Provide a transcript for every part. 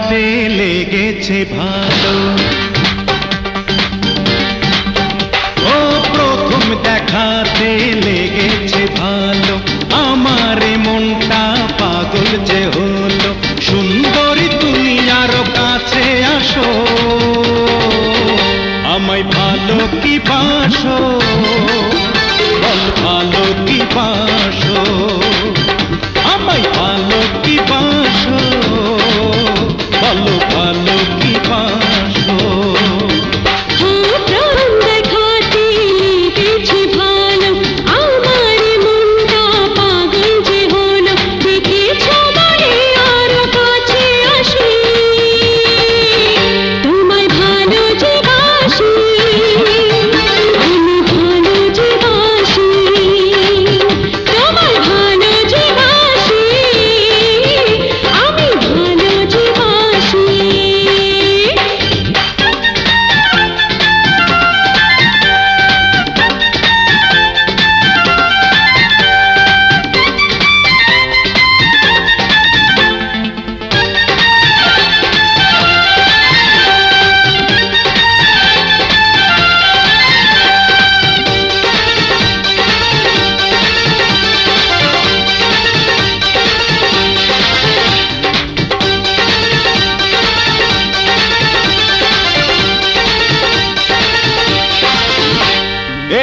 দেখাতে লেগেছে ভালো, ও প্রথম দেখাতে লেগেছে ভালো, আমার মনটা পাগল যে হলো। সুন্দরী তুমি আরো কাছে আসো, আমায় ভালো কি বাসো, বল ভালো কি বাসো, আমায় ভালো কি বাসো, বলো ভালো কি বাসো।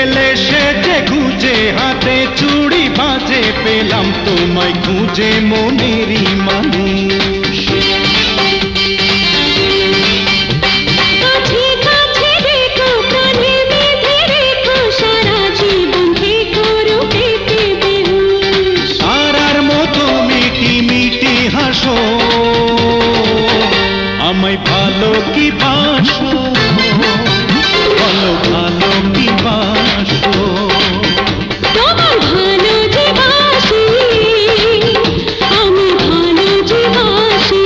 এলে সেজে গুজে হাতে চুড়ি বাজে, পেলাম তোমায় খুঁজে মনেরই মানুষ। সারার মতো মিটি মিটি হাসো, আমায় ভালো কি বাসো, বলো ভালো কি বাসো। তোমার ভালো যে বাসি, আমি ভালো যে বাসি।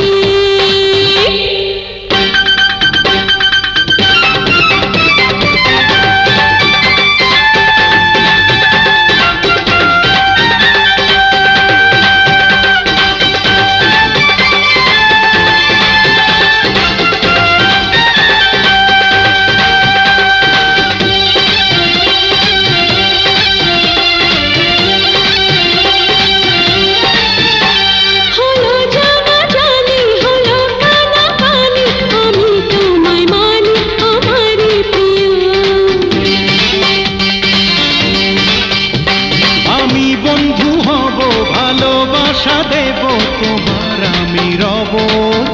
বন্ধু হব, ভালোবাসা দেব তোমার, আমি রব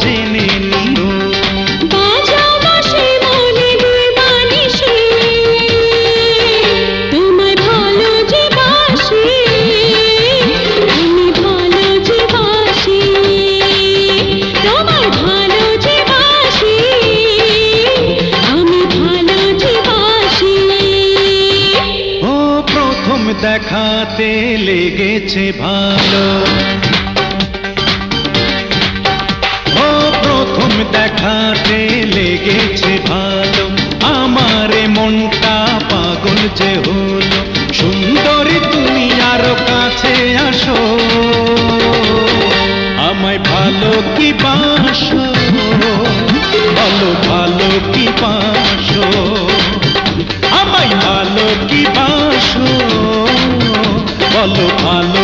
জেনে নিও। তোমায় ভালো যে বাসি, আমি ভালো যে বাসি। তোমায় ভালো যে বাসি, আমি ভালো যে বাসি। ও প্রথম দেখাতে লেগেছে ভালো, ও প্রথম দেখাতে লেগেছে ভালো, আমার মনটা পাগল যে হলো। সুন্দরী তুমি আরো কাছে আসো, আমায় ভালো কি বাসো, বলো ভালো কি বাসো, আমায় ভালো কি বাসো, বলো ভালো